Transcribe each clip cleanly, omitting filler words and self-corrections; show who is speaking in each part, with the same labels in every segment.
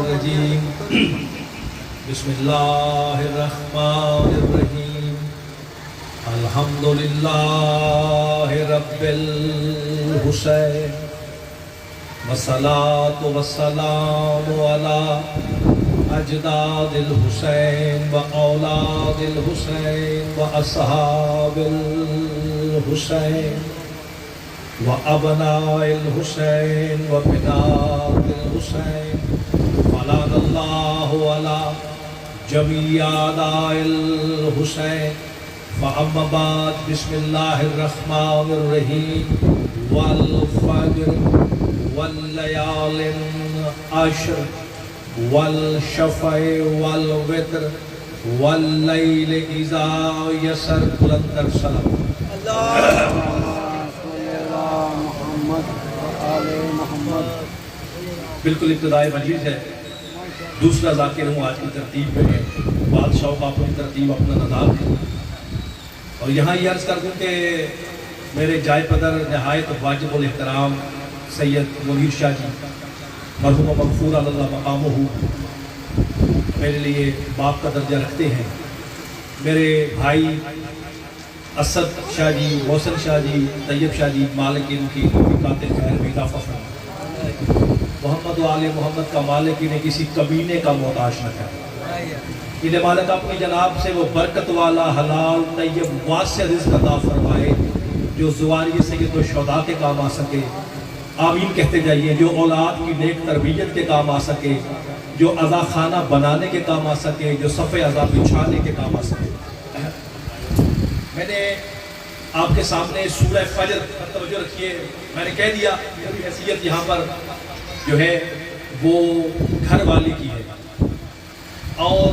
Speaker 1: الرجیم بسم اللہ الرحمن الرحیم الحمدللہ رب الحسین والصلاة والسلام علی اجداد الحسین و اولاد الحسین و اصحاب الحسین و ابناء الحسین و بنات الحسین فلان اللہ علی جمیع اعداء الحسین فاما بعد بسم اللہ الرحمن الرحیم والفجر واللیال عشر والشفع والوتر واللیل اذا یسر بلندر سلام بالکل ابتدائی مجلس ہے، دوسرا ذاکر ہوں آج کی ترتیب میں ہے، بادشاہوں کا اپنی ترتیب اپنا نظام ہے۔ اور یہاں یہ عرض کر دوں کہ میرے جائے پدر نہایت واجب الاحترام سید منیر شاہ جی مرحوم مغفور اللہ مقامہ میرے لیے باپ کا درجہ رکھتے ہیں۔ میرے بھائی اسد شاہ جی، محسن شاہ جی، طیب شاہ جی، مالک ان کی قاتل خیر میں اضافہ فرمائے۔ محمد و آل محمد کا مالک انہیں کسی کمینے کا محتاج نہ کرے، انہیں مالک اپنی جناب سے وہ برکت والا حلال طیب واسع رزق عطا فرمائے جو زواری سید و شہداء کے کام آ سکے، آمین کہتے جائیے، جو اولاد کی نیک تربیت کے کام آ سکے، جو عزا خانہ بنانے کے کام آ سکے، جو صف عزا بچھانے کے کام آ سکے۔ میں نے آپ کے سامنے سورہ فجر پر توجہ رکھیے، میں نے کہہ دیا میری حیثیت یہاں پر جو ہے وہ گھر والی کی ہے، اور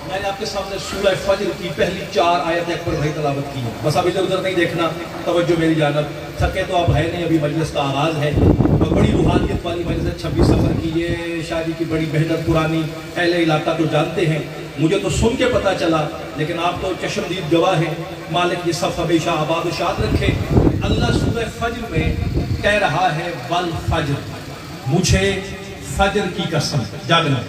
Speaker 1: میں نے آپ کے سامنے سورہ فجر کی پہلی 4 آیتیں پر بھائی تلاوت کی ہے۔ بس اب ادھر ادھر نہیں دیکھنا، توجہ میری جانب، تھکے تو اب ہے نہیں، ابھی مجلس کا آغاز ہے اور بڑی روحانیت والی مجلس 26 سفر کی، یہ شاعری کی بڑی محنت پرانی اہل علاقہ تو جانتے ہیں، مجھے تو سن کے پتہ چلا، لیکن آپ تو چشمدید گواہ ہیں، مالک یہ صف ہمیشہ آباد و شاد رکھے۔ اللہ سورہ فجر میں کہہ رہا ہے والفجر، مجھے فجر کی قسم، جاگنا۔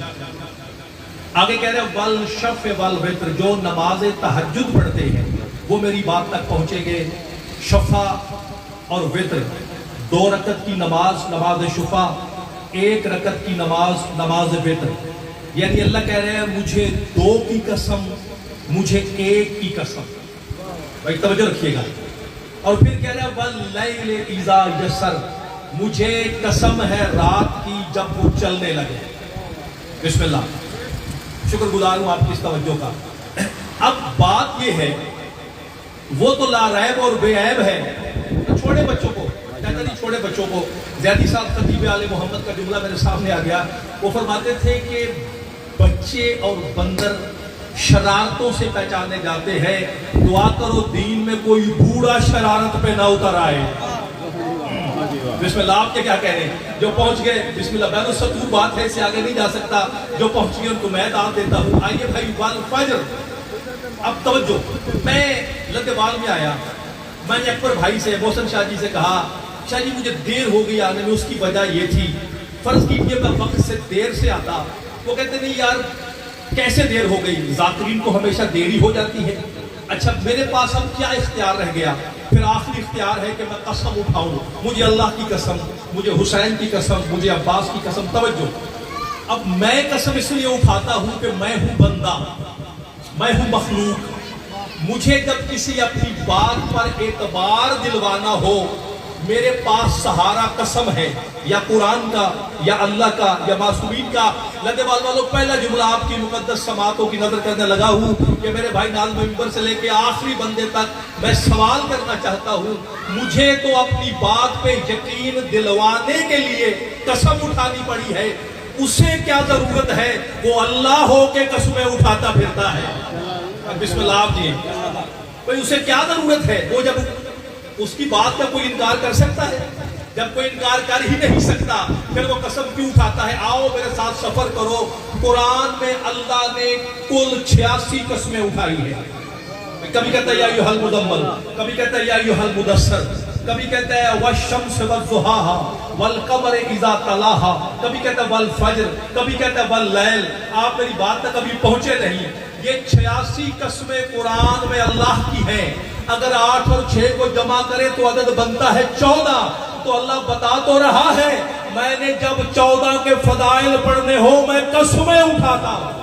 Speaker 1: آگے کہہ رہے ہیں والشفع والوتر، جو نماز تہجد پڑھتے ہیں وہ میری بات تک پہنچیں گے۔ شفع اور وتر، 2 رکعت کی نماز، نماز شفع، 1 رکعت کی نماز، نماز وتر، یعنی اللہ کہہ رہے ہیں مجھے 2 کی قسم، مجھے 1 کی قسم، بھائی توجہ رکھیے گا۔ اور پھر کہہ رہے ہیں واللیل اذا یسر، مجھے قسم ہے رات کی جب وہ چلنے لگے۔ بسم اللہ، شکر گزار ہوں آپ کی اس توجہ کا۔ اب بات یہ ہے، وہ تو لا ریب اور بے عیب ہے، چھوٹے بچوں کو، چھوٹے بچوں کو زیادی صاحب خطیب آل محمد کا جملہ میرے سامنے آ گیا، وہ فرماتے تھے کہ بچے اور بندر شرارتوں سے پہچانے جاتے ہیں، دعا کرو دین میں کوئی بوڑھا شرارت پہ نہ اتر آئے۔ بسم اللہ، آپ کے کیا کہہ رہے ہیں؟ جو پہنچ گئے، بسم اللہ، بین السطور بات ہے، اس سے آگے نہیں جا سکتا، جو پہنچ گئے ان کو میں دعوت دیتا ہوں۔ آئیے بھائی والفجر، اب توجہ، میں لدھوال میں آیا، میں نے اکبر بھائی سے، محسن شاہ جی سے کہا شاہ جی مجھے دیر ہو گئی آنے میں، اس کی وجہ یہ تھی، فرض کیجئے میں وقت سے دیر سے آتا، وہ کہتے نہیں یار کیسے دیر ہو گئی، ذاکرین کو ہمیشہ دیری ہو جاتی ہے۔ اچھا میرے پاس اب کیا اختیار رہ گیا؟ پھر آخری اختیار ہے کہ میں قسم اٹھاؤں، مجھے اللہ کی قسم، مجھے حسین کی قسم، مجھے عباس کی قسم۔ توجہ، اب میں قسم اس لیے اٹھاتا ہوں کہ میں ہوں بندہ، میں ہوں مخلوق، مجھے جب کسی اپنی بات پر اعتبار دلوانا ہو، میرے پاس سہارا قسم ہے، یا قرآن کا، یا اللہ کا، یا معصومین کا۔ لدھوال والوں، پہلا جملہ آپ کی مقدس سماعتوں کی نظر کرنے لگا ہوں کہ میرے بھائی ناز ممبر سے لے کے آخری بندے تک میں سوال کرنا چاہتا ہوں، مجھے تو اپنی بات پہ یقین دلوانے کے لیے قسم اٹھانی پڑی ہے، اسے کیا ضرورت ہے وہ اللہ ہو کے قسمیں اٹھاتا پھرتا ہے۔ بسم اللہ آپ جی، بھئی اسے کیا ضرورت ہے؟ وہ جب اس کی بات کا کوئی انکار کر سکتا ہے؟ جب کوئی انکار کر ہی نہیں سکتا پھر وہ قسم کیوں اٹھاتا ہے؟ آؤ میرے ساتھ سفر کرو، قرآن میں اللہ نے کل 86 قسمیں اٹھائی ہے۔ کبھی کہتا ہے یا ایھا المزمل، کبھی کہتا ہے یا ایھا المدثر، کبھی کہتا ہے والشمس والضحاہا والقمر اذا تلاہا، کبھی کہتا ہے والفجر، کبھی کہتا ہے واللیل. آپ میری بات تک کبھی پہنچے نہیں. یہ 86 قسمیں قرآن میں اللہ کی ہیں. اگر 8 اور 6 کو جمع کرے تو عدد بنتا ہے 14. تو اللہ بتا تو رہا ہے میں نے جب 14 کے فضائل پڑھنے ہو میں قسمیں اٹھاتا ہوں.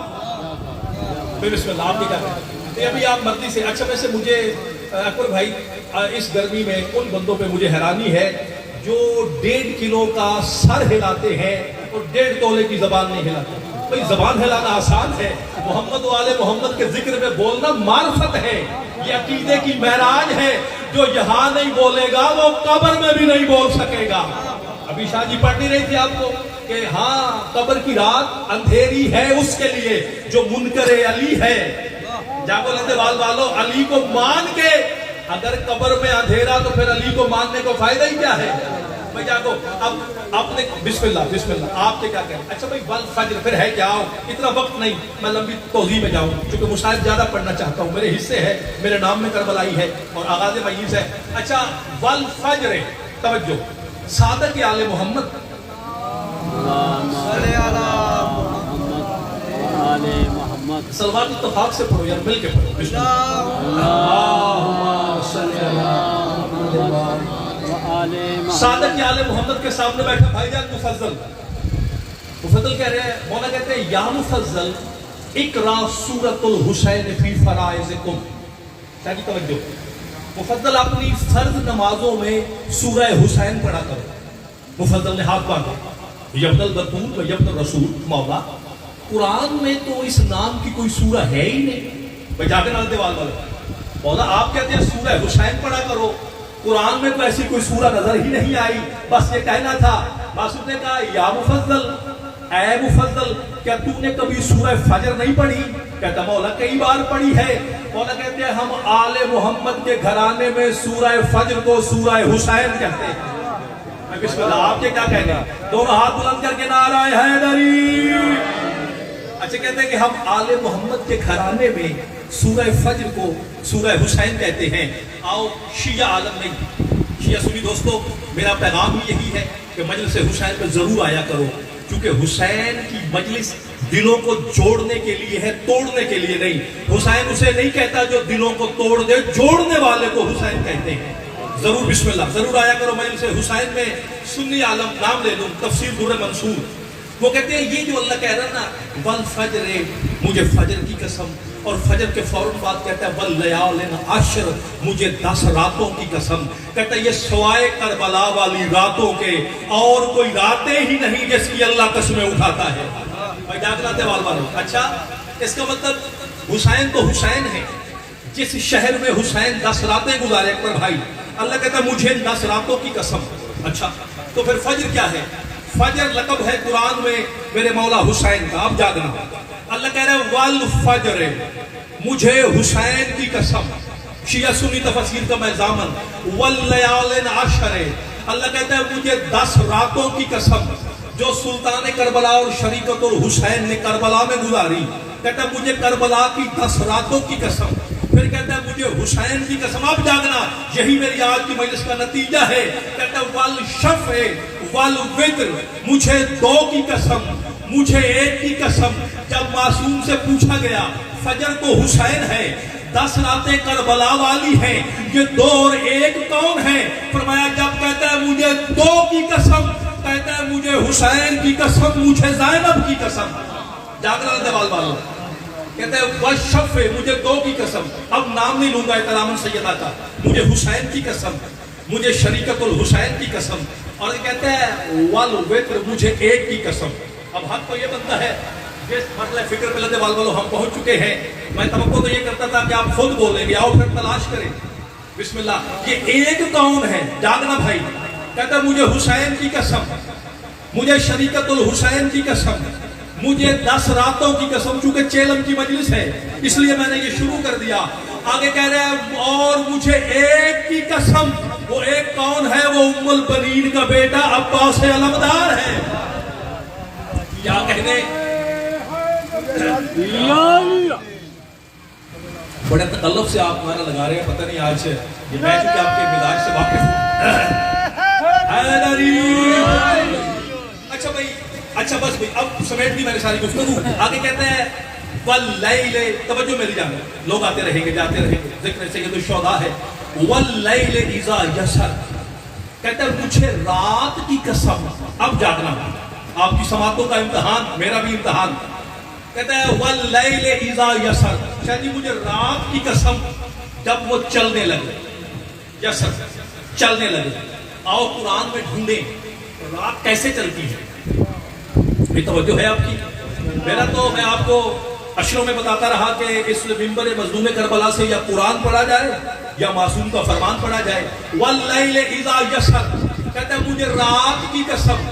Speaker 1: بسم اللہ. آپ کیا کہتے ہیں ابھی آپ مرضی سے. اچھا ویسے مجھے اکبر بھائی اس گرمی میں ان بندوں پہ مجھے حیرانی ہے جو 1.5 کلو کا سر ہلاتے ہیں اور 1.5 تولے کی زبان نہیں ہلاتے. بھئی زبان ہلانا آسان ہے، محمد و آل محمد کے ذکر میں بولنا معرفت ہے. یہ عقیدے کی معراج ہے. جو یہاں نہیں بولے گا وہ قبر میں بھی نہیں بول سکے گا. ابھی شاہ جی پڑھ نہیں رہی تھی آپ کو کہ ہاں قبر کی رات اندھیری ہے اس کے لیے جو منکر علی ہے. جاگو لندے والو علی کو مان کے، اگر قبر میں اندھیرا تو پھر علی کو ماننے کو فائدہ ہی کیا ہے. میں جاگو اب اپنے بسم اللہ آپ کے کیا کہیں. اچھا بھائی والفجر پھر ہے کیا؟ اتنا وقت نہیں میں لمبی توضیح میں جاؤں چونکہ مشاہد زیادہ پڑھنا چاہتا ہوں. میرے حصے ہے، میرے نام میں کربلائی ہے اور آغاز میز ہے. اچھا والفجر، توجہ، صادق آل محمد صلوات اتفاق سے پڑھو یار، مل کے پڑھو. بسم اللہ. صادق آل محمد کے سامنے بیٹھا بھائی جان مفضل کہہ رہے ہیں. مولا کہتے ہیں یا مفضل اقرا سورۃ الحسین فی فرائضکم. تاکہ توجہ، مفضل اپنی فرض نمازوں میں سورہ حسین پڑھا کرو. مفضل نے ہاتھ باندھا، یبن البتول و یبن الرسول. مولا قرآن میں تو اس نام کی کوئی سورہ ہے ہی نہیں. بھائی جا کے نال دیوال والا مولا آپ کہتے ہیں سورہ حسین پڑھا کرو، قرآن میں تو ایسی کوئی سورہ نظر ہی نہیں آئی. بس یہ کہنا تھا. بس اس نے کہا یا مفضل، اے مفضل کیا تو نے کبھی سورہ فجر نہیں پڑھی؟ کہتا مولا کئی بار پڑھی ہے. مولا کہتے ہیں ہم آل محمد کے گھرانے میں سورہ فجر کو سورہ حسین کہتے ہیں. بسم اللہ. آپ کے کیا کہنے ہیں؟ دونوں ہاتھ بلند کر کے نعرہ حیدری. اچھا کہتے ہیں کہ ہم آل محمد کے گھرانے میں سورہ فجر کو سورہ حسین کہتے ہیں. آؤ شیعہ عالم نہیں، شیعہ سنی دوستو، میرا پیغام ہی یہی ہے کہ مجلس حسین پہ ضرور آیا کرو، کیونکہ حسین کی مجلس دلوں کو جوڑنے کے لیے ہے، توڑنے کے لیے نہیں. حسین اسے نہیں کہتا جو دلوں کو توڑ دے، جوڑنے والے کو حسین کہتے ہیں. ضرور بسم اللہ ضرور آیا کرو مجلس حسین میں. سنی عالم نام لے لوں، تفسیر در منصور، وہ کہتے ہیں یہ جو اللہ کہہ رہا نا والفجر، مجھے فجر کی قسم، اور فجر کے فوراً بعد کہتا ہے واللیال عشر، مجھے 10 راتوں کی قسم. کہتا ہے یہ سوائے کربلا والی راتوں کے اور کوئی راتیں ہی نہیں جس کی اللہ قسمیں اٹھاتا ہے. بھائی جاگنا دیوال والوں. اچھا اس کا مطلب حسین تو حسین ہے. جس شہر میں حسین 10 راتیں گزارے اکبر بھائی، اللہ کہتا ہے مجھے 10 راتوں کی قسم. اچھا تو پھر فجر کیا ہے؟ فجر لقب ہے قرآن میں میرے مولا حسین کا. اب جاگنا. اللہ کہہ رہا ہے والفجر، مجھے حسین کی قسم. شیعہ سنی تفسیر کا میں ضامن. واللیال عشر، اللہ کہتا ہے مجھے 10 راتوں کی قسم جو سلطان کربلا اور شریکت الحسین نے کربلا میں گزاری. کہتا ہے مجھے کربلا کی 10 راتوں کی قسم. پھر کہتا ہے مجھے حسین کی قسم. اب جاگنا، یہی میری آج کی مجلس کا نتیجہ ہے. کہتا ہے والشفع والوتر، مجھے 2 کی قسم، مجھے 1 کی قسم. جب معصوم سے پوچھا گیا فجر تو حسین ہے، 10 راتیں کربلا والی ہیں، یہ 2 اور 1 کون ہے؟ فرمایا جب کہتا ہے مجھے 2 کی قسم، کہتا ہے مجھے حسین کی قسم، مجھے زینب کی قسم. جاگرن دیوال والوں کہتا ہے والشفع، مجھے 2 کی قسم. اب نام نہیں لوں گا احترام سیدہ کا. مجھے حسین کی قسم، مجھے شریکت الحسین کی قسم. اور کہتا ہے والوتر، مجھے 1 کی قسم. اب حق تو یہ بنتا ہے جس مرحلہ فکر پہ لدے والوں ہم پہنچ چکے ہیں. میں توقع تو یہ کرتا تھا کہ آپ خود بولیں گے، آؤ پھر تلاش کریں. بسم اللہ. یہ 1 کون ہے؟ جاگنا بھائی. کہتا ہے مجھے حسین کی قسم، مجھے شریکت الحسین کی قسم، مجھے 10 راتوں کی قسم. چونکہ چیلم کی مجلس ہے اس لیے میں نے یہ شروع کر دیا. آگے کہہ رہے ہیں اور مجھے 1 کی قسم. وہ 1 کون ہے؟ وہ ام البنین کا بیٹا عباس علمدار ہے. کیا کہنے بڑے تکلف سے آپ ہمارا لگا رہے ہیں، پتہ نہیں آج یہ میں چونکہ آپ کے مزاج سے واقف ہوں۔ اچھا بھائی، اچھا بس بھائی، اب سمیٹ دی میں نے ساری گفتگو۔ آگے کہتے ہیں واللیل، توجہ میری جان، لوگ آتے رہیں گے جاتے رہیں گے، ذکر سید الشہداء ہے۔ واللیل اذا یسر، کہتے ہیں مجھے رات کی قسم، اب جاگنا، آپ کی سماعتوں کا امتحان، میرا بھی امتحان۔ کہتا ہے واللیل اذا یسر، شاید جی مجھے رات کی قسم جب وہ چلنے لگے، یسر چلنے لگے۔ آؤ قرآن میں ڈھونڈیں رات کیسے چلتی ہے، یہ توجہ ہے آپ کی؟ میرا تو میں آپ کو اشروں میں بتاتا رہا کہ اس منبر مظلوم کربلا سے یا قرآن پڑھا جائے یا معصوم کا فرمان پڑھا جائے۔ واللیل اذا یسر، کہتا ہے مجھے رات کی قسم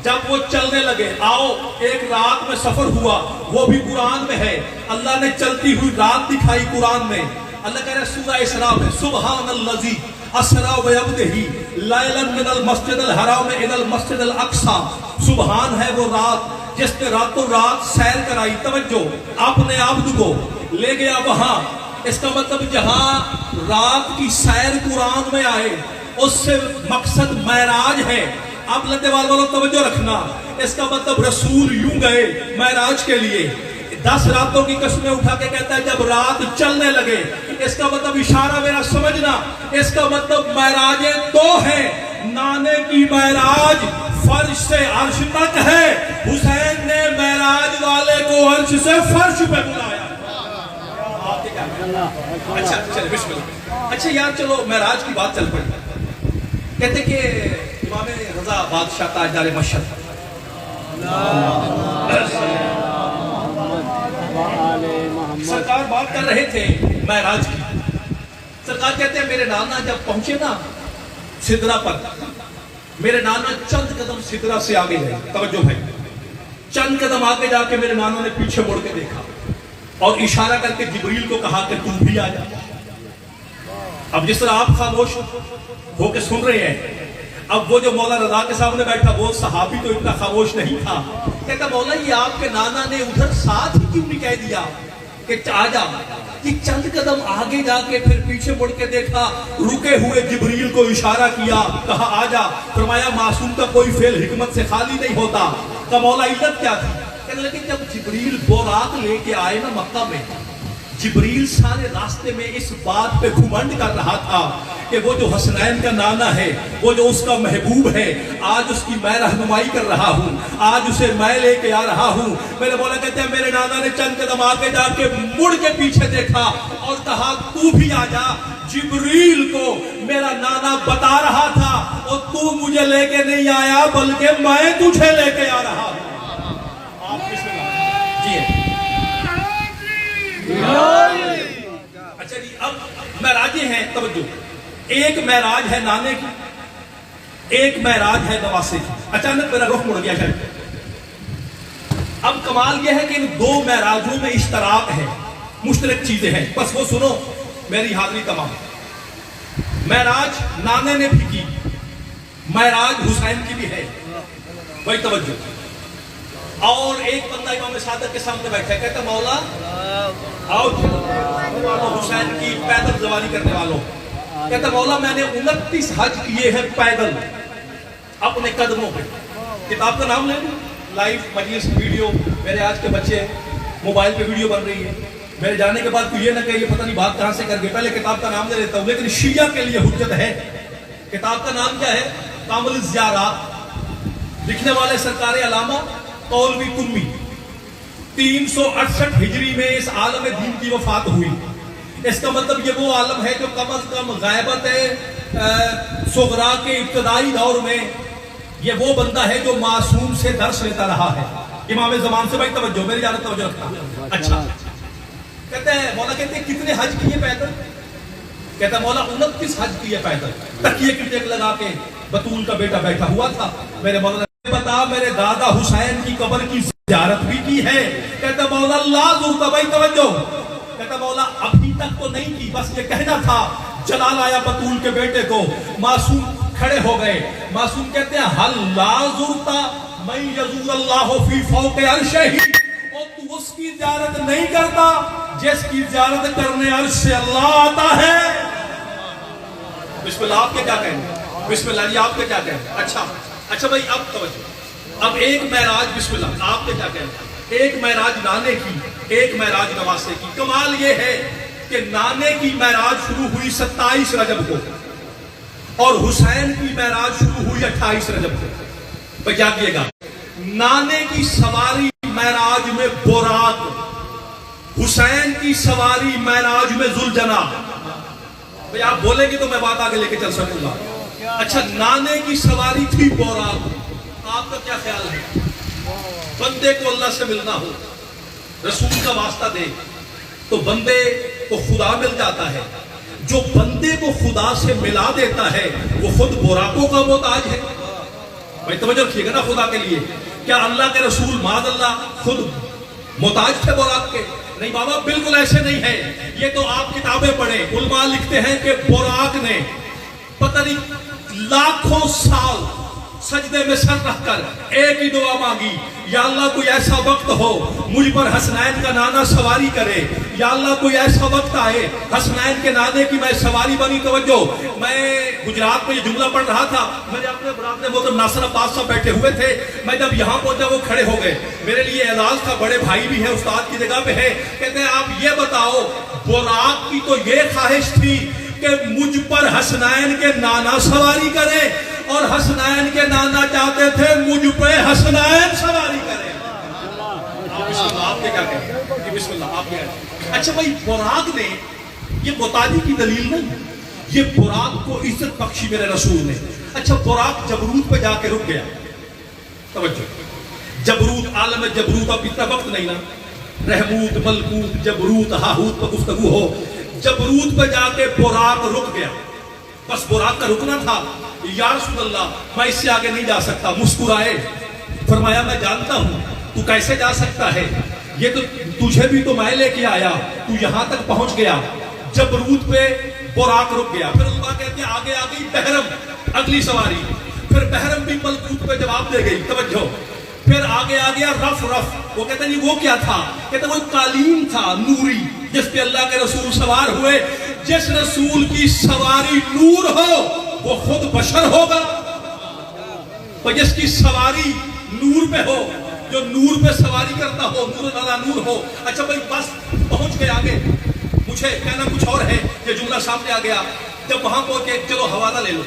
Speaker 1: جب وہ چلنے لگے۔ آؤ ایک رات میں سفر ہوا، وہ بھی قرآن میں ہے، اللہ نے چلتی ہوئی رات دکھائی قرآن میں۔ اللہ کہہ رہا ہے سورہ اسراء میں، سبحان الذی اسریٰ بعبدہ لیلا من المسجد الحرام الی المسجد الاقصی، سبحان ہے وہ رات جس نے راتوں رات سیر کرائی، توجہ، اپنے عبد کو لے گیا وہاں۔ اس کا مطلب جہاں رات کی سیر قرآن میں آئے اس سے مقصد معراج ہے۔ اب لدے والوں توجہ رکھنا، اس کا مطلب رسول یوں گئے معراج کے لیے، 10 راتوں کی قسمیں اٹھا کے کہتا ہے جب رات چلنے لگے، اس کا مطلب اشارہ میرا سمجھنا، اس کا مطلب معراجیں دو ہیں۔ نانے کی معراج فرش سے عرش تک ہے، حسین نے معراج والے کو عرش سے فرش پہ بلایا۔ اچھا چلے بسم اللہ۔ اچھا یار چلو معراج کی بات چل پڑی، کہتے کہ امام رضا بادشاہ تاجدار مشہد سرکار بات کر رہے تھے معراج کی۔ سرکار کہتے ہیں میرے نانا جب پہنچے نا سدرہ پر، میرے نانا چند قدم سدرہ سے آگے گئے، توجہ بھائی، چند قدم آگے جا کے میرے نانا نے پیچھے مڑ کے دیکھا اور اشارہ کر کے جبریل کو کہا کہ تم بھی آ جا۔ اب جس طرح آپ خاموش ہو کے سن رہے ہیں، اب وہ جو مولا رضا کے سامنے بیٹھا وہ صحابی تو اتنا خاموش نہیں تھا، کہتا مولا یہ آپ کے نانا نے ادھر ساتھ ہی کیوں نہیں کہہ دیا کہ آ جا؟ کہ چند قدم آگے جا کے پھر پیچھے مڑ کے دیکھا، رکے ہوئے جبریل کو اشارہ کیا، کہا آ جا۔ فرمایا معصوم کا کوئی فعل حکمت سے خالی نہیں ہوتا۔ کہ مولا علت کیا تھی؟ کہنے لگے جب جبریل بوراق لے کے آئے نا مکہ میں، جبریل سارے راستے میں اس بات پہ گھمنڈ کر رہا تھا کہ وہ جو حسنین کا نانا ہے، وہ جو اس کا محبوب ہے، آج اس کی میں رہنمائی کر رہا ہوں، آج اسے میں لے کے آ رہا ہوں۔ میرے مولا کہتے ہیں میرے نانا نے چند قدم آگے جا کے مڑ کے پیچھے دیکھا اور کہا تو بھی آ جا۔ جبریل کو میرا نانا بتا رہا تھا اور تو مجھے لے کے نہیں آیا بلکہ میں تجھے لے کے آ رہا ہوں۔ آپ بسم اللہ جی۔ اچھا جی، اب معراجیں ہیں، توجہ، ایک معراج ہے نانے کی، ایک معراج ہے نواسے کی۔ اچانک میرا رخ مڑ گیا شاید۔ اب کمال یہ ہے کہ ان دو معراجوں میں اشتراک ہے، مشترک چیزیں ہیں، بس وہ سنو میری حاضری تمام۔ معراج نانے نے بھی کی، معراج حسین کی بھی ہے، وہی توجہ۔ اور ایک بندہ امام صادق کے سامنے بیٹھا ہے، کہتا مولا آؤ حسین کی پیدل زواری کرنے والوں، کہتا مولا میں نے 29 حج کیے ہیں پیدل اپنے قدموں پہ۔ کتاب کا نام لے لوں، لائیو مجلس ویڈیو، میرے آج کے بچے موبائل پہ ویڈیو بن رہی ہے، میرے جانے کے بعد تو یہ نہ کہ یہ پتہ نہیں بات کہاں سے کر گئے، پہلے کتاب کا نام لے لیتا ہوں۔ لیکن شیعہ کے لیے حجت ہے، کتاب کا نام کیا ہے؟ کامل الزیارات، لکھنے والے سرکار علامہ قولوی قمی، 368 ہجری میں اس عالم دین کی وفات ہوئی۔ اس کا مطلب یہ وہ عالم ہے جو کم از کم غیبت صغرا کے ابتدائی دور میں یہ وہ بندہ ہے جو معصوم سے درس لیتا رہا ہے، امام زمان سے۔ بھائی توجہ، میری جانب توجہ رکھنا۔ اچھا کہتے ہیں مولا کہتے ہیں کتنے حج کیے پیدل؟ کہتا مولا 29 حج کیے پیدل، تکیے کی ٹیک لگا کے بطول کا بیٹا بیٹھا ہوا تھا۔ میرے مولا نے بتا میرے دادا حسین کی قبر کی زیارت بھی کی ہے؟ کہتا مولا لا زورتا، بھائی توجہ، کہتا مولا ابھی تک تو نہیں کی، بس یہ کہنا تھا۔ جلال آیا بطول کے بیٹے کو، معصوم کھڑے ہو گئے۔ معصوم کہتے ہیں حل لا زورتا من یزور اللہ فی فوق عرشہ، اور تو اس کی زیارت نہیں کرتا جس کی زیارت کرنے عرش سے اللہ آتا ہے. بسم اللہ آپ کے کیا کہیں گے؟ بسم اللہ جی آپ کے کیا کہیں گے؟ اچھا بھائی اب توجہ. اب ایک معراج بسم اللہ آپ کے کیا کہیں گے؟ ایک معراج نانے کی، ایک معراج نواسے کی. کمال یہ ہے کہ نانے کی معراج شروع ہوئی 27 رجب کو اور حسین کی معراج شروع ہوئی 28 رجب کو. بھائی کیا کیے گا؟ نانے کی سواری معراج میں براق، حسین کی سواری معراج میں ذوالجناح. بھئی آپ بولیں گے تو میں بات آگے لے کے چل سکوں گا. اچھا نانے کی سواری تھی براق، آپ کا کیا خیال ہے؟ بندے کو اللہ سے ملنا ہو، رسول کا واسطہ دے تو بندے کو خدا مل جاتا ہے. جو بندے کو خدا سے ملا دیتا ہے وہ خود براقوں کا محتاج ہے. بھائی توجہ رکھیے گا نا خدا کے لیے. کیا اللہ کے رسول معاذ اللہ خود محتاج تھے براق کے؟ نہیں بابا بالکل ایسے نہیں ہے. یہ تو آپ کتابیں پڑھیں، علماء لکھتے ہیں کہ براق نے پتہ نہیں لاکھوں سال سجدے میں سر رکھ کر ایک ہی دعا مانگی، یا اللہ کوئی ایسا وقت ہو مجھ پر حسنین کا نانا سواری کرے، یا اللہ کوئی ایسا وقت آئے حسنین کے نانے کی میں سواری بنی. توجہ، میں گجرات میں یہ جملہ پڑھ رہا تھا، میرے اپنے برادر محترم ناصر عباس صاحب بیٹھے ہوئے تھے. میں جب یہاں پہنچا وہ کھڑے ہو گئے. میرے لیے اعزاز تھا، بڑے بھائی بھی ہیں، استاد کی جگہ پہ ہے. کہتے ہیں آپ یہ بتاؤ براق کی تو یہ خواہش تھی کہ مجھ پر حسنین کے نانا سواری کرے، اور حسنین کے نانا چاہتے تھے مجھ پہ حسنین سواری کرے. بسم اللہ آپ کے کیا کہتے ہیں؟ بسم اللہ آپ کے. اچھا بھائی براق نے یہ محتاجی کی دلیل نہیں، یہ براق کو عزت بخشی میرے رسول نے. اچھا براق جبروت پہ جا کے رک گیا. توجہ، جبروت، عالم جبروت، اب اتنا وقت نہیں نا، رحموت، ملکوت، جبروت، ہاہوت پہ گفتگو ہو. جبروت پہ جا کے براق رک گیا. بس براق کا رکنا تھا. یا رسول اللہ میں اس سے آگے نہیں جا سکتا. مسکرائے، فرمایا میں جانتا ہوں تو کیسے جا سکتا ہے، یہ تو تجھے بھی تو میں لے کے آیا، تو یہاں تک پہنچ گیا. جبروت پہ براق رک گیا. پھر اللہ کہتے ہیں آگے آ گئی بحرم، اگلی سواری. پھر بحرم بھی ملکوت پہ جواب دے گئی. توجہ، پھر آگے آ گیا رف. وہ کہتے ہیں وہ کیا تھا؟ کہتے ہیں وہ قالین تھا نوری جس پہ اللہ کے رسول سوار ہوئے. جس رسول کی سواری نور ہو وہ خود بشر ہوگا، اور جس کی سواری نور پہ ہو، جو نور پہ سواری کرتا ہو، نور والا نور ہو. اچھا بھائی بس پہنچ گئے آگے. مجھے کہنا کچھ اور ہے، یہ جملہ سامنے آ گیا. جب وہاں پہنچے، چلو حوالہ لے لو.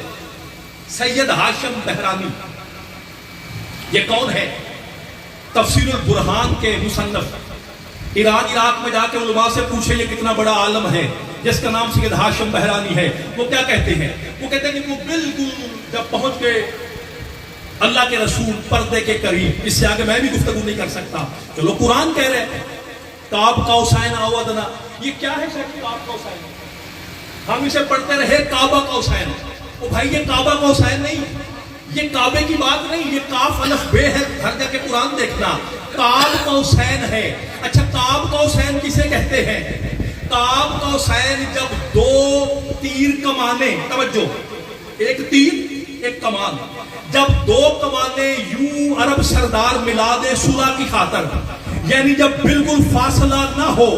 Speaker 1: سید ہاشم بہرانی یہ کون ہے؟ تفسیر البرہان کے مصنف. ایران عراق میں جا کے علماء سے پوچھے یہ کتنا بڑا عالم ہے جس کا نام سید ہاشم بہرانی ہے. وہ کیا کہتے ہیں؟ وہ کہتے ہیں کہ وہ بالکل جب پہنچ گئے اللہ کے رسول پردے کے قریب. اس سے آگے میں بھی گفتگو نہیں کر سکتا. چلو قرآن کہہ رہے ہیں قاب قوسین او ادنی. یہ کیا ہے شیخ قاب قوسین؟ ہم اسے پڑھتے رہے کعبہ قوسین. او بھائی یہ کعبہ قوسین نہیں، یہ کعبے کی بات نہیں، یہ کاف الف بے ہے. ہر جگہ قرآن دیکھنا قاب قوسین ہے. اچھا قاب قوسین کسے کہتے ہیں؟ قاب قوسین جب دو تیر کمانے، توجہ، ایک تیر ایک کمان، جب دو کمانے یوں عرب سردار ملا دے صلح کی خاطر، یعنی جب بالکل فاصلہ نہ ہو.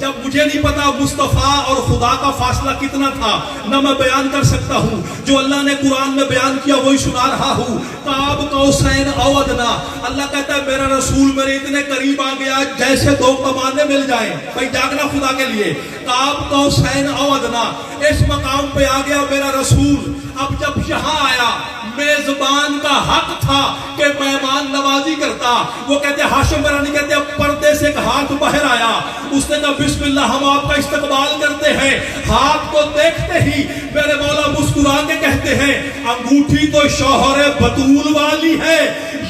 Speaker 1: جب مجھے نہیں پتا مصطفیٰ اور خدا کا فاصلہ کتنا تھا، نہ میں بیان کر سکتا ہوں. جو اللہ نے قرآن میں بیان کیا وہی سنا رہا ہوں. قاب قوسین او ادنی. اللہ کہتا ہے میرا رسول میرے اتنے قریب آ گیا جیسے دو کمانے مل جائیں. بھائی جاگنا خدا کے لیے. قاب قوسین او ادنی، اس مقام پہ آ گیا میرا رسول. اب جب یہاں آیا میزبان کا حق تھا کہ مہمان نوازی کرتا. وہ کہتے ہیں ہاشم بہرانی کہتے ہیں پردے سے ایک ہاتھ باہر آیا. اس نے کہا بسم اللہ ہم آپ کا استقبال کرتے ہیں. ہاتھ کو دیکھتے ہی میرے مولا مسکرا کے کہتے ہیں انگوٹھی تو شوہر بطول والی ہے،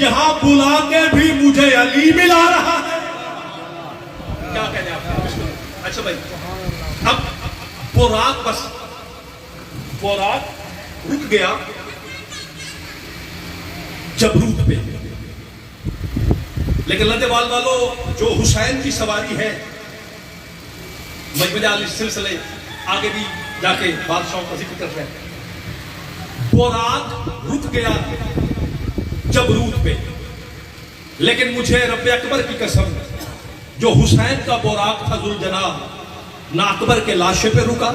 Speaker 1: یہاں بلا کے بھی مجھے علی ملا رہا ہے. کیا کہتے ہیں آپ؟ اچھا بھائی اب براق، بس براق رک گیا جبروت پہ. لیکن لدے وال والو جو حسین کی سواری ہے، مجمع علی سلسلے آگے بھی جا کے بادشاہوں کا ذکر کر رہے ہیں. براق رک گیا جبروت پہ، لیکن مجھے رب اکبر کی قسم جو حسین کا براق تھا ذوالجناح، نہ اکبر کے لاشے پہ رکا،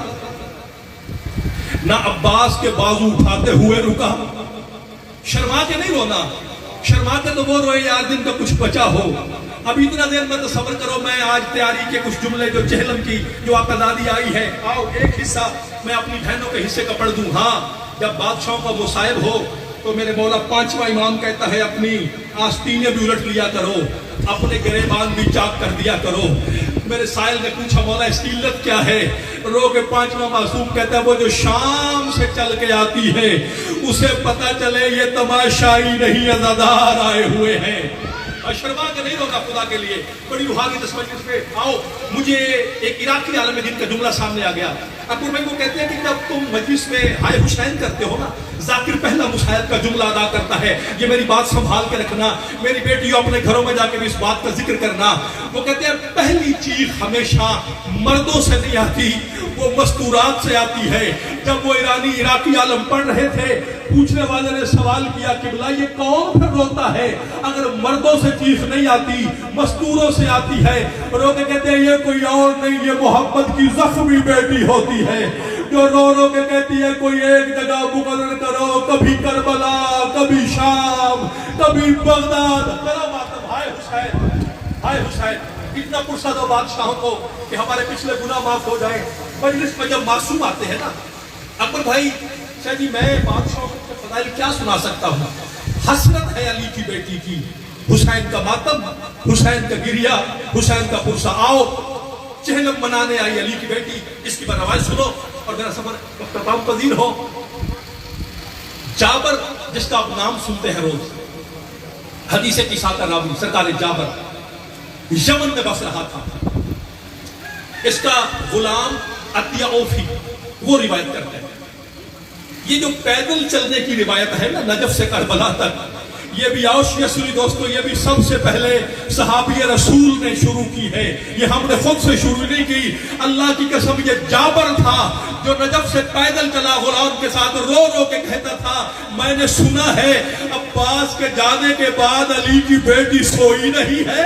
Speaker 1: نہ عباس کے بازو اٹھاتے ہوئے رکا. شرما کے نہیں رونا، شرما کے تو وہ روئے یار دن کا کچھ بچا ہو. ابھی اتنا دیر میں تصور کرو، میں آج تیاری کے کچھ جملے جو چہلم کی جو آقادادی آئی ہے، آؤ ایک حصہ میں اپنی بہنوں کے حصے کا پڑھ دوں. ہاں، جب بادشاہوں کا مصائب ہو تو میرے مولا پانچواں امام کہتا ہے اپنی آستینیں بھی الٹ لیا کرو، اپنے گریبان بھی چاک کر دیا کرو. میرے سائل نے پوچھا مولا اس کی علت کیا ہے؟ رو کے پانچواں معصوم کہتا ہے وہ جو شام سے چل کے آتی ہے اسے پتہ چلے یہ تماشائی نہیں عزادار آئے ہوئے ہیں. شرما کے نہیں رونا خدا کے لیے، بڑی روحانی تسمجھ پہ. آؤ، مجھے ایک عراقی عالم دین کا جملہ سامنے آ گیا. اکبر بھائی کو کہتے ہیں کہ جب تم مجلس میں ہائے حسین کرتے ہو نا، ذاکر پہلا مصاحب کا جملہ ادا کرتا ہے، یہ میری بات سنبھال کے رکھنا، میری بیٹیوں اپنے گھروں میں جا کے بھی اس بات کا ذکر کرنا. وہ کہتے ہیں پہلی چیخ ہمیشہ مردوں سے نہیں آتی، وہ مستورات سے آتی ہے. جب وہ ایرانی عراقی عالم پڑھ رہے تھے، پوچھنے والے نے سوال کیا کہ بھلا یہ کون پھر روتا ہے اگر مردوں سے چیخ نہیں آتی، مستوروں سے آتی ہے؟ رو کے کہتے ہیں یہ کوئی اور نہیں، یہ محمد کی زخمی بیٹی ہوتی ہے جو رو رو کے کہتی ہے کوئی ایک جگہ مقرر کرو، کبھی کربلا، کبھی شام، کبھی بغداد. کرو ماتم، ہائے حسین، ہائے حسین. اتنا پرسہ دو بادشاہوں کو کہ ہمارے پچھلے گناہ معاف ہو جائیں. مجلس میں جب معصوم آتے ہیں نا، اکبر بھائی شاید جی میں بادشاہوں کے فضائل کیا سنا سکتا ہوں. حسرت ہے علی کی بیٹی کی، حسین کا ماتم، حسین کا گریہ، حسین کا پرسہ. آؤ، چہلم منانے آئی علی کی بیٹی، اس کی روایت سنو اور میرا سفر اختتام پذیر ہو. جابر جس کا آپ نام سنتے ہیں روز، حدیث کی ساتھ راوی سرکار جابر یمن میں بس رہا تھا. اس کا غلام عطیہ اوفی وہ روایت کرتے ہیں. یہ جو پیدل چلنے کی روایت ہے نا نجف سے کربلا تک، یہ بھی آوشیہ سنی دوستو، یہ بھی سب سے پہلے صحابی رسول نے شروع کی ہے، یہ ہم نے خود سے شروع نہیں کی. اللہ کی قسم یہ جابر تھا جو نجف سے پیدل چلا غلام کے ساتھ، رو رو کے کہتا تھا میں نے سنا ہے عباس کے جانے کے بعد علی کی بیٹی سوئی نہیں ہے.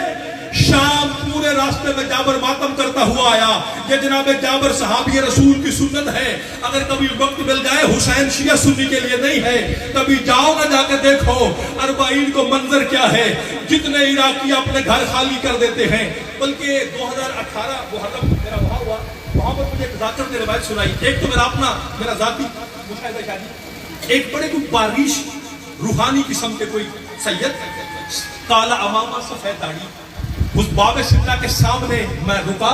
Speaker 1: شام پورے راستے میں جابر ماتم کرتا ہوا آیا. یہ جناب جابر صحابی رسول کی سنت ہے. اگر کبھی وقت مل جائے، حسین شیعہ سنی کے لیے نہیں ہے، کبھی جاؤ نہ جا کے دیکھو اربعین کو منظر کیا ہے. جتنے عراقی اپنے گھر خالی کر دیتے ہیں. بلکہ 2018 محرم میرا وہاں ہوا، وہاں پر مجھے ایک ذاکر نے روایت سنائی. ایک تو میرا ذاتی مشاہدہ شادی، ایک بڑے کوئی بارش روحانی قسم کے کوئی سید، کالا امامہ، سفید داڑھی، اس باب سدرہ کے سامنے میں رکا.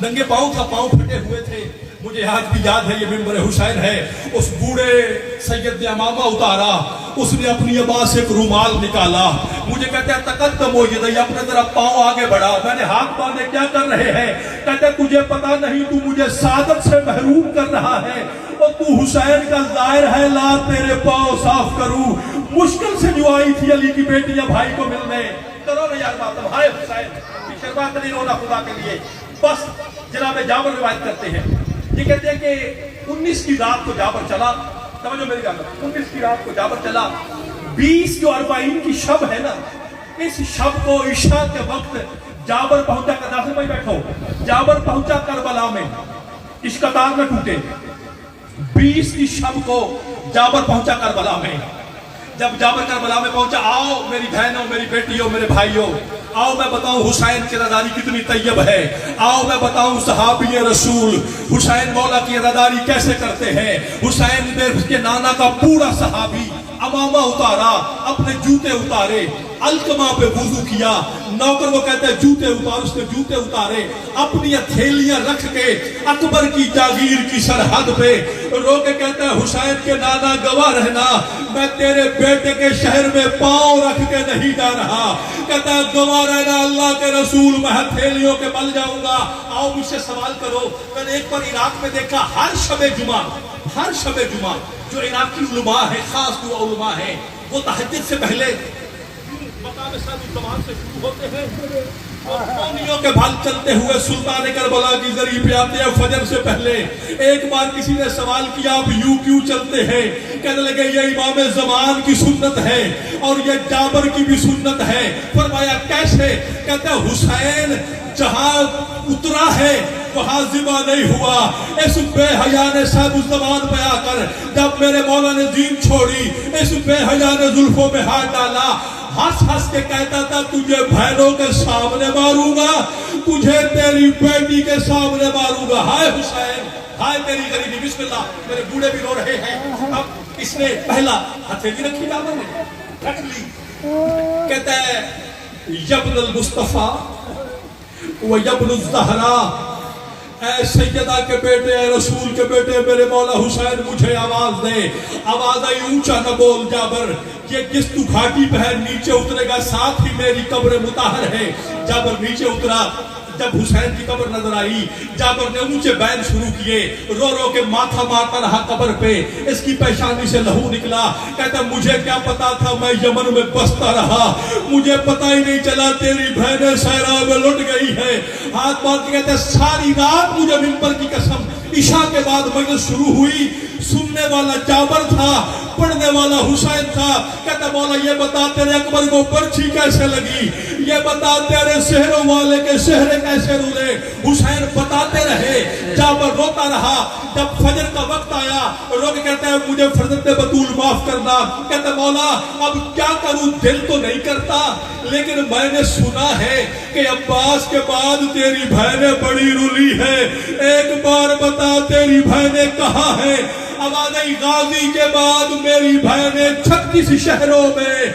Speaker 1: ننگے پاؤں کا پاؤں پھٹے ہوئے تھے. مجھے آج بھی یاد ہے یہ منبر حسین ہے. اس بوڑھے سید نے امامہ اتارا، اس نے اپنی عبا سے ایک رومال نکالا. مجھے کہتے ہیں تقدم ہو یہ اپنے طرف پاؤں آگے بڑھا. میں نے ہاتھ باندھے کیا کر رہے ہیں؟ کہتے ہیں تجھے پتا نہیں تو مجھے سعادت سے محروم کر رہا ہے اور تو حسین کا ظاہر ہے، لا تیرے پاؤں صاف کروں. مشکل سے جو آئی تھی علی کی بیٹی بھائی کو ملنے، کرو نا یار ماتم، ہائے حسین. شرما کے نہیں رونا خدا کے لیے. بس جناب جابر روایت کرتے ہیں، یہ کہتے ہیں کہ 19 کی رات کو جابر چلا. سمجھو میری گل، 19 کی رات کو جابر چلا. 20 جو اربعین کی شب ہے نا، اس شب کو عشاء کے وقت جابر پہنچا کر، ناصر بھائی بیٹھو، جابر پہنچا کربلا میں. اس قطار نہ ٹوٹے. 20 کی شب کو جابر پہنچا کربلا میں. جب جابر کربلا میں پہنچا، آؤ میری بہنوں، میری بیٹیوں، میرے بھائیوں، آؤ میں بتاؤں حسین کی رضاداری کتنی طیب ہے. آؤ میں بتاؤں صحابی رسول حسین مولا کی رضاداری کیسے کرتے ہیں. حسین نے اس کے نانا کا پورا صحابی امامہ اتارا، اپنے جوتے اتارے، القمہ پہ وضو کیا. نوکر کو کہتے ہیں جوتے اتار، اس نے جوتے اتارے، اپنی ہتھیلیاں رکھ کے اکبر کی جاگیر کی سرحد پہ رو کے کہتے ہیں حسین کے نانا گواہ رہنا، میں تیرے بیٹے کے شہر میں پاؤں رکھ کے نہیں جا رہا. کہتا ہے گواہ رہنا اللہ کے رسول، میں ہتھیلیوں کے بل جاؤں گا. آؤ مجھ سے سوال کرو. میں نے ایک بار عراق میں دیکھا، ہر شب جمعہ جو عراقی علماء ہیں، خاص جو علماء ہیں، وہ تہجد سے پہلے مقام صاحب سے شروع ہوتے ہیں اور کونیوں کے بھال چلتے ہوئے سلطان کربلا کی زری پہ آتے ہیں فجر سے پہلے. ایک بار کسی نے سوال کیا آپ یوں کیوں چلتے ہیں؟ کہنے لگے یہ امام زمان کی سنت ہے اور یہ جابر کی بھی سنت ہے. فرمایا کیسے؟ کہتے ہیں حسین جہاں اترا ہے وہاں ذبح نہیں ہوا. اس بے حیا نے صاحب اس زبان پہ آ کر جب میرے مولا نے دین چھوڑی اس بے حیا نے زلفوں میں ہاتھ ڈالا, ہنس ہنس کے کہتا تھا تجھے بہنوں کے سامنے ماروں گا, تجھے تیری بیٹی کے سامنے ماروں گا. ہائے حسین ہائے تیری غریبی. بسم اللہ. میرے بوڑھے بھی رو رہے ہیں. اب اس نے پہلا ہتھیلی رکھی جابر نے رکھ لی. کہتا ہے یبن المصطفیٰ و یبن الزہرا, اے سیدہ کے بیٹے اے رسول کے بیٹے میرے مولا حسین مجھے آواز دے. آواز آئی اونچا نہ بول جابر, یہ جس تو گھاٹی پہ ہے نیچے اترے گا ساتھ ہی میری قبر مطہر ہے. جابر نیچے اترا. جب حسین کی قبر نظر آئی جابر نے اونچے بیان شروع کیے, رو رو کے ماتھا مارتا رہا قبر پہ. اس کی پیشانی سے لہو نکلا. کہتا مجھے کیا پتا تھا, میں یمن میں بستا رہا, مجھے پتا ہی نہیں چلا تیری بہنیں صحرا میں لٹ گئی ہے. ہاتھ مار کے کہتے ساری رات مجھے منبر کی قسم عشاء کے بعد مجلس شروع ہوئی, سننے والا جابر تھا پڑھنے والا حسین تھا. کہتا مولا یہ بتا تیرے اکبر کو پرچھی کیسے لگی, یہ بتا تیرے سحروں والے کے سحرے کیسے رولے. حسین بتاتے رہے, جابر روتا رہا. جب فجر کا وقت آیا رو کے کہتا ہے مجھے فرزند بطول معاف کرنا. کہتا مولا اب کیا کروں, دل تو نہیں کرتا لیکن میں نے سنا ہے کہ عباس کے بعد تیری بہنیں بڑی رولی ہے, ایک بار بتا تیری بہنیں کہاں ہیں. آواز آئی غازی کے بعد میری بہنیں 36 شہروں میں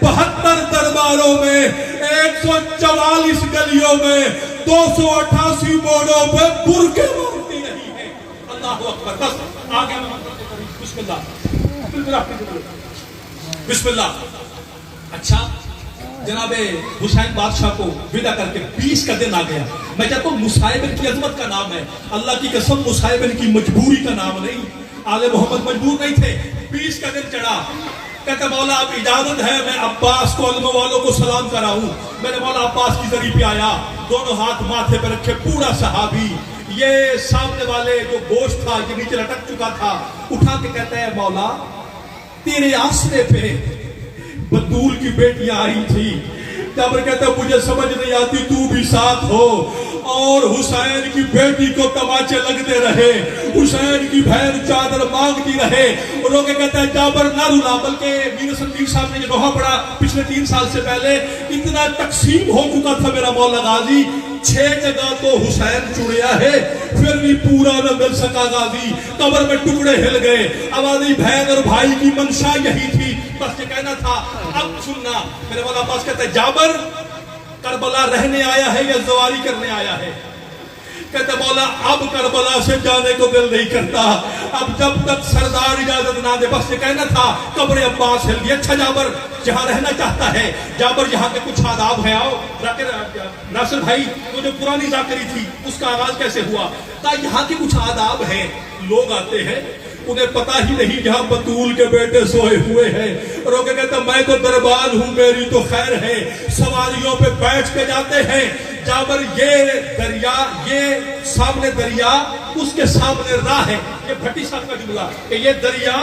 Speaker 1: 72 درباروں میں 144 گلیوں میں 288 موڑوں پہ برکے مارتی رہی ہے. اللہ اکبر. بس آگے بسم اللہ بسم اللہ. اچھا جناب حسین بادشاہ کو ودا کر کے 20 کا دن آ گیا. میں چاہتا ہوں مصائب کی عظمت کا نام ہے, اللہ کی قسم مصائب کی مجبوری کا نام نہیں. آل محمد مجبور نہیں تھے. 20 کا دن چڑھا. کہتا مولا اب اجازت ہے میں عباس کو علم والوں کو سلام کراؤں. میرے مولا عباس کی ذریعے پہ آیا, دونوں ہاتھ ماتھے پہ رکھے, پورا صحابی. یہ سامنے والے جو گوشت تھا یہ نیچے لٹک چکا تھا, اٹھا کے کہتا ہے مولا تیرے آسرے پہ بطول کی بیٹیاں آئی تھی. جابر کہتا ہے مجھے سمجھ نہیں آتی تو بھی ساتھ ہو. اور حسین کی بیٹی کو تماچے لگتے رہے, حسین کی بہن چادر مانگتی رہے. رو کے کہتا ہے جابر نہ رونا, بلکہ میر صدیق صاحب نے یہ دوہا پڑھا پچھلے 3 سال سے پہلے, اتنا تقسیم ہو چکا تھا میرا مولا غازی, 6 جگہ تو حسین چڑیا ہے پھر بھی پورا نہ مل سکا غازی. قبر میں ٹکڑے ہل گئے. آوازی بہن اور بھائی کی منشا یہی تھی, بس یہ کہنا تھا. اب سننا, میرے مولا عباس کہتا ہے جابر کربلا رہنے آیا ہے یا زواری کرنے آیا ہے؟ کہتے مولا اب کربلا سے جانے کو دل نہیں کرتا, اب جب تک سردار اجازت نہ دے. بس یہ کہنا تھا. قبر عباس ہل گئی. اچھا جابر جہاں رہنا چاہتا ہے, جابر یہاں کے کچھ آداب ہیں. آؤ ناصر بھائی وہ جو پرانی ذاکری تھی اس کا آغاز کیسے ہوا تھا, یہاں کے کچھ آداب ہیں. لوگ آتے ہیں انہیں پتا ہی نہیں جہاں بطول کے بیٹے سوئے ہوئے ہیں. رو کے کہتا میں تو دربان ہوں میری تو خیر ہے. سواریوں پہ بیٹھ کے جاتے ہیں. جابر یہ دریا, یہ سامنے دریا, اس کے سامنے راہ ہے. یہ بھٹی صاحب کا جملہ کہ یہ دریا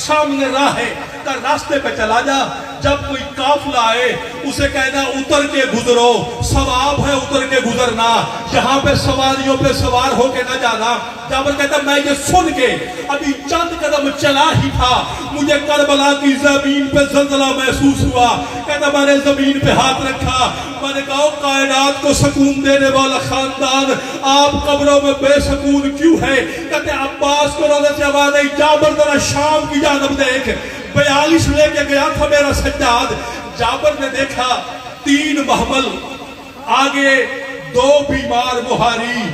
Speaker 1: سامنے راہ ہے, کا راستے پہ چلا جا. جب کوئی قافلہ آئے اسے کہنا اتر کے گزرو, ثواب ہے اتر کے گزرنا, جہاں پہ سواریوں پہ سوار ہو کے نہ جانا. جابر کہتا میں یہ سن کے ابھی چند قدم چلا ہی تھا, مجھے کربلا کی زمین پہ زلزلہ محسوس ہوا. کہتا میں نے زمین پہ ہاتھ رکھا, میں نے کہا کائنات کو سکون دینے والا خاندان آپ قبروں میں بے سکون کیوں ہے؟ کہتے عباس کو روزے سے آواز آئی جابر ذرا شام کی جانب دیکھ. 42 لے کے گیا تھا میرا سجاد. جابر نے دیکھا 3 محمل, آگے 2 بیمار بہاری.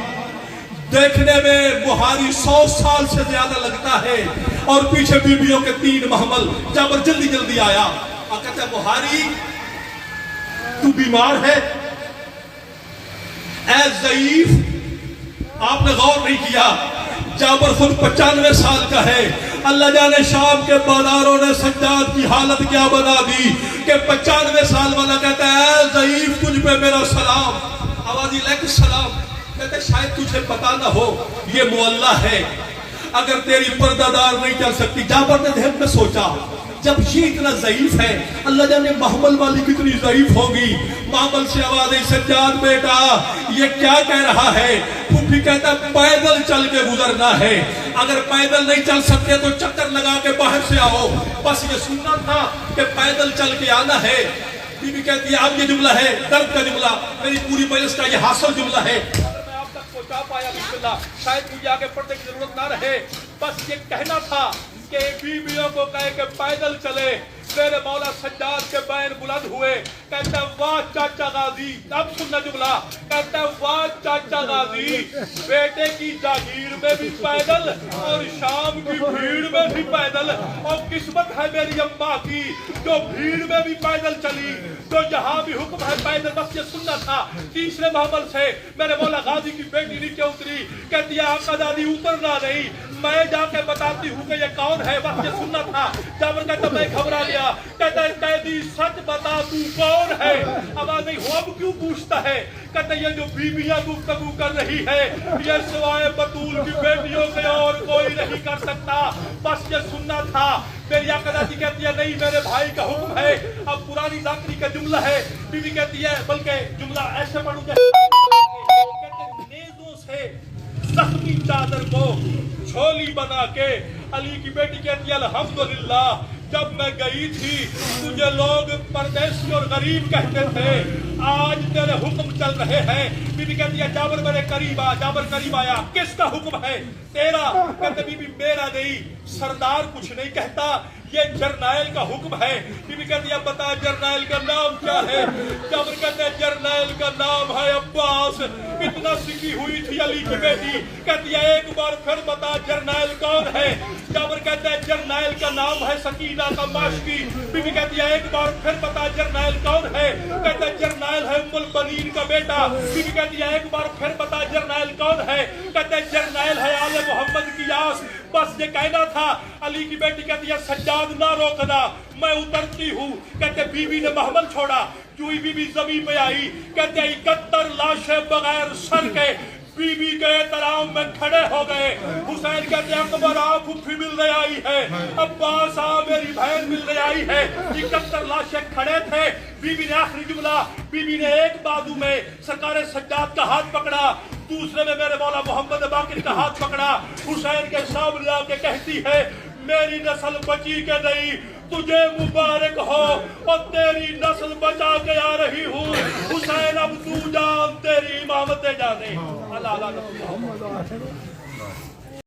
Speaker 1: دیکھنے میں بہاری 100 سال سے زیادہ لگتا ہے, اور پیچھے بیویوں کے 3 محمل. جابر جلدی جلدی آیا اور کہتا بہاری تو بیمار ہے, اے ضعیف. آپ نے غور نہیں کیا, جابر خود 95 سال کا ہے, اللہ جانے شام کے بازاروں نے سجاد کی حالت کیا بنا دی کہ 95 سال والا کہتا ہے اے ضعیف تجھ پہ میرا سلام، آوازی علیکم السلام، کہتے شاید تجھے پتا نہ ہو یہ معلّہ ہے، اگر تیری پردہ دار نہیں چل سکتی۔ جابر نے ذہن میں سوچا جب یہ اتنا ضعیف ہے اللہ جانے محمل والی کتنی ضعیف ہوگی۔ محمل سے آواز آئی سجاد بیٹا یہ کیا کہہ رہا ہے؟ پھوپھی کہتا پیدل چل کے گزرنا ہے، اگر پیدل نہیں چل سکتے تو چکر لگا کے باہر سے آؤ، بس یہ سننا تھا کہ پیدل چل کے آنا ہے۔ بی بی کہتی ہے اب یہ جملہ ہے درد کا جملہ، میری پوری مجلس کا یہ حاصل جملہ ہے، میں آپ تک پہنچا پایا بسم اللہ، شاید مجھے آگے پڑھنے کی ضرورت نہ رہے، بس یہ کہنا تھا کہ بیویوں کو کہے کہ پیدل چلے۔ میرے مولا سجاد کے بین بلند ہوئے، کہتا ہے واہ چاچا غازی، اب سننا جملہ، کہتا ہے واہ چاچا غازی، بیٹے کی جاگیر میں بھی پیدل اور شام کی بھیڑ میں بھی پیدل، اور قسمت ہے میری اماں کی جو بھیڑ میں بھی پیدل چلی، تو جہاں بھی حکم ہے پیدل۔ بس یہ سننا تھا۔ تیسرے محمل سے میرے مولا غازی کی بیٹی نیچے اتری، کہتی ہے آقا دادی اترنا نہیں، میں جا کے بتاتی ہوں کہ یہ کون ہے۔ بس یہ سننا تھا۔ جابر کہتا میں گھبرا گیا، کہتا ہے قیدی سچ بتا تو کون ہے؟ آواز نہیں ہو اب کیوں پوچھتا ہے؟ کہتا ہے یہ جو بیویاں گفتگو کر رہی ہے یہ سوائے بطول کی بیٹیوں سے اور کوئی نہیں کر سکتا۔ بس یہ سننا تھا۔ میری آقا دادی کہتی ہے نہیں میرے بھائی کا حکم ہے۔ اب پرانی ذاکری کا جملہ ہے، بیوی کہتی ہے بلکہ جملہ ایسے پڑھوں گا، کہتے ہیں نیزوں سے زخمی چادر کو جھولی بنا کے۔ علی کی بیٹی کہتی ہے الحمدللہ جب میں گئی تھی تجھے لوگ پردیسی اور غریب کہتے تھے، آج تیرے حکم چل رہے ہیں۔ بی بی کہتی ہے جابر میرے قریب آ۔ جابر قریب آیا، کس کا حکم ہے؟ تیرا۔ کہتے بی بی میرا نہیں، سردار کچھ نہیں کہتا، یہ جرنیل کا حکم ہے۔ بی بی کہتی ہے بتا جرنیل کا نام کیا ہے؟ جابر کہتے ہیں جرنیل کا نام ہے عباس۔ اتنا سکی ہوئی تھی علی کی بیٹی، کہتی ہے ایک بار پھر بتا جرنیل کون ہے؟ جابر کہتے ہیں جرنیل کا نام ہے سکینہ کا ماشکی۔ بی بی کہتی ہے ایک بار پھر بتا جرنیل کون ہے؟ کہتا ہے جرنیل ہے ام البنین کا بیٹا۔ بی بی کہتی ہے ایک بار پھر بتا جرنیل کون ہے؟ کہتا ہے جرنیل ہے آل محمد کی یاس۔ بس یہ کہنا تھا۔ علی کی بیٹی کہتی ہے سجاد نہ روکنا میں اترتی ہوں۔ کہتے بی بی نے محمل چھوڑا، چوئی بی بی زمین پہ آئی، کہتے 71 لاشیں بغیر سر کے بی بی کے احترام میں کھڑے ہو گئے۔ حسین کہتے ہیں اکبر آ پھپھی ملنے آئی ہے، عباس آ میری بہن ملنے آئی ہے۔ 71 لاشیں کھڑے تھے۔ بی بی نے آخری جملہ، بی بی نے ایک بازو میں سرکار سجاد کا ہاتھ پکڑا، دوسرے میں میرے مولا محمد باقر کا ہاتھ پکڑا، حسین کے سامنے آ کے کہتی ہے میری نسل بچی کے نہیں، تجھے مبارک ہو اور تیری نسل بچا کے آ رہی ہوں۔ حسین اب تو جان تیری امامت جانے۔ اللہ اللہ